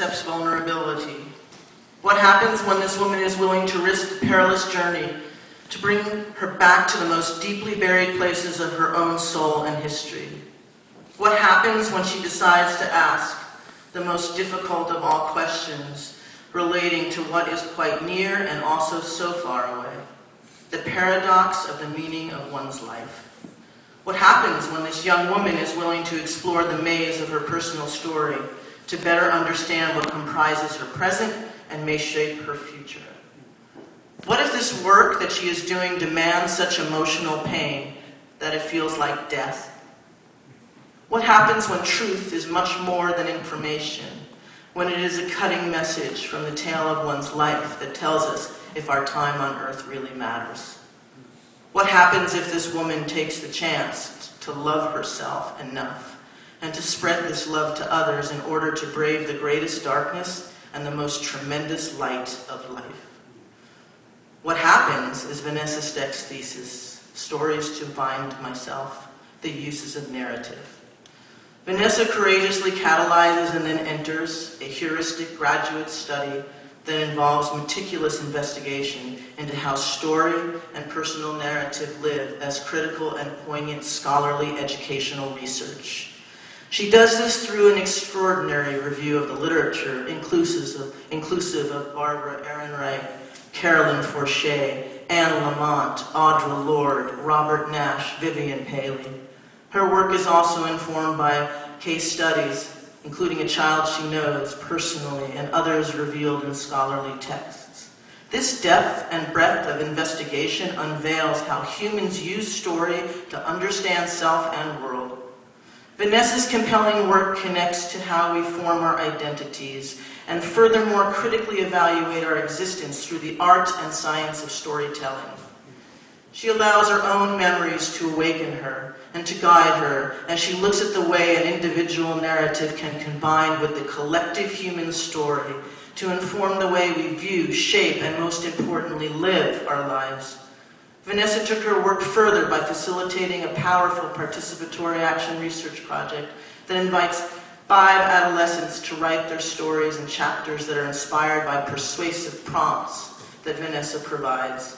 accepts vulnerability? What happens when this woman is willing to risk the perilous journey to bring her back to the most deeply buried places of her own soul and history? What happens when she decides to ask the most difficult of all questions relating to what is quite near and also so far away? The paradox of the meaning of one's life. What happens when this young woman is willing to explore the maze of her personal story to better understand what comprises her present and may shape her future? What if this work that she is doing demands such emotional pain that it feels like death? What happens when truth is much more than information, when it is a cutting message from the tale of one's life that tells us if our time on earth really matters? What happens if this woman takes the chance to love herself enough and to spread this love to others in order to brave the greatest darkness and the most tremendous light of life? What happens is Vanessa Steck's thesis, Stories to Find Myself, the Uses of Narrative. Vanessa courageously catalyzes and then enters a heuristic graduate study that involves meticulous investigation into how story and personal narrative live as critical and poignant scholarly educational research. She does this through an extraordinary review of the literature, inclusive of Barbara Ehrenreich, Carolyn Forche, Anne Lamott, Audre Lorde, Robert Nash, Vivian Paley. Her work is also informed by case studies, including a child she knows personally and others revealed in scholarly texts. This depth and breadth of investigation unveils how humans use story to understand self and world. Vanessa's compelling work connects to how we form our identities and furthermore critically evaluate our existence through the art and science of storytelling. She allows her own memories to awaken her and to guide her as she looks at the way an individual narrative can combine with the collective human story to inform the way we view, shape, and most importantly, live our lives. Vanessa took her work further by facilitating a powerful participatory action research project that invites 5 adolescents to write their stories in chapters that are inspired by persuasive prompts that Vanessa provides.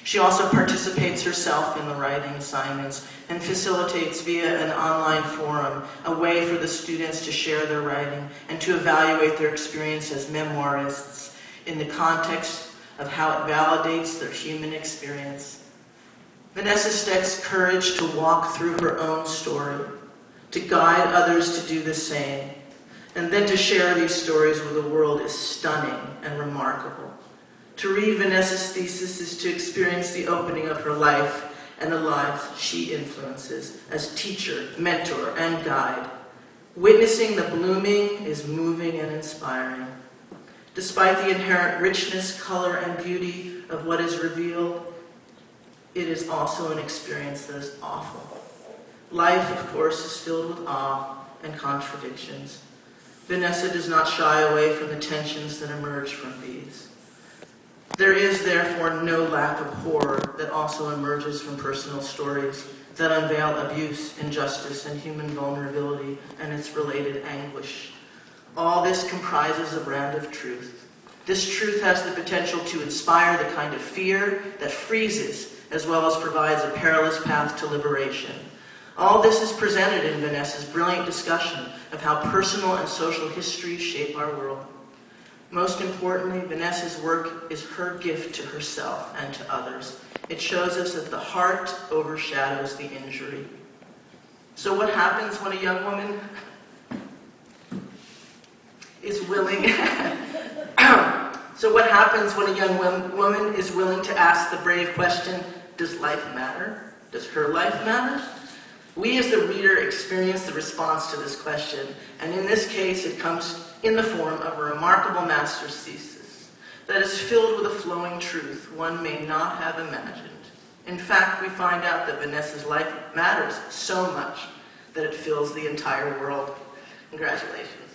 She also participates herself in the writing assignments and facilitates via an online forum a way for the students to share their writing and to evaluate their experience as memoirists in the context of how it validates their human experience. Vanessa Steck's courage to walk through her own story, to guide others to do the same, and then to share these stories with the world is stunning and remarkable. To read Vanessa's thesis is to experience the opening of her life and the lives she influences as teacher, mentor, and guide. Witnessing the blooming is moving and inspiring. Despite the inherent richness, color, and beauty of what is revealed, it is also an experience that is awful. Life, of course, is filled with awe and contradictions. Vanessa does not shy away from the tensions that emerge from these. There is, therefore, no lack of horror that also emerges from personal stories that unveil abuse, injustice, and human vulnerability and its related anguish. All this comprises a brand of truth. This truth has the potential to inspire the kind of fear that freezes, as well as provides a perilous path to liberation. All this is presented in Vanessa's brilliant discussion of how personal and social histories shape our world. Most importantly, Vanessa's work is her gift to herself and to others. It shows us that the heart overshadows the injury. So what happens when a young woman is willing woman is willing to ask the brave question, does life matter? Does her life matter? We as the reader experience the response to this question, and in this case it comes in the form of a remarkable master's thesis that is filled with a flowing truth one may not have imagined. In fact, we find out that Vanessa's life matters so much that it fills the entire world. Congratulations.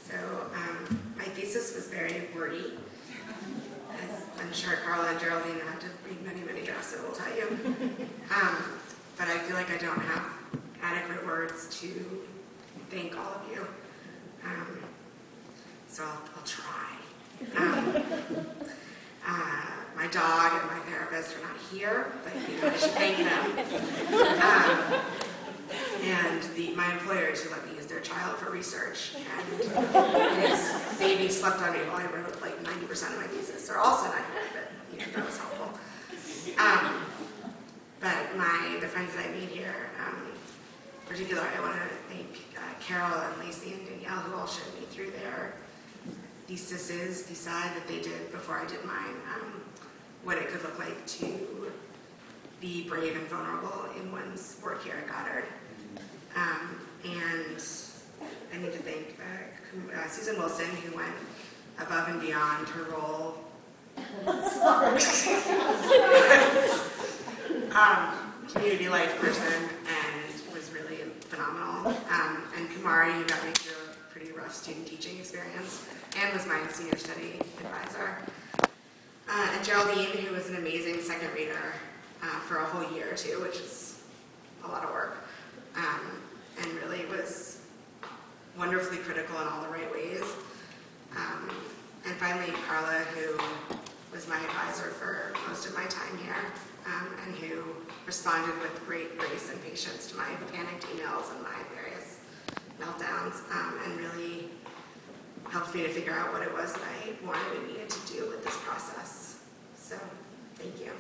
So thesis was very wordy. As I'm sure Carla and Geraldine had to read many, many drafts, it will tell you. But I feel like I don't have adequate words to thank all of you. So I'll try. My dog and my therapist are not here, but I should thank them. And my employers who let me use their child for research. And his baby slept on me while I wrote like 90% of my thesis. They're also not here, but that was helpful. But the friends that I made here, in particular, I want to thank Carol and Lacey and Danielle, who all showed me through their theses, that they did before I did mine, what it could look like to be brave and vulnerable in one's work here at Goddard. And I need to thank Susan Wilson, who went above and beyond her role. Community life person, and was really phenomenal. And Kumari, who got me through a pretty rough student teaching experience, and was my senior study advisor. And Geraldine, who was an amazing second reader for a whole year or two, which is a lot of work, and really was wonderfully critical in all the right ways. And finally, Carla, who was my advisor for most of my time here, and who responded with great grace and patience to my panicked emails and my various meltdowns, and really helped me to figure out what it was that I wanted and needed to do with this process. So, thank you.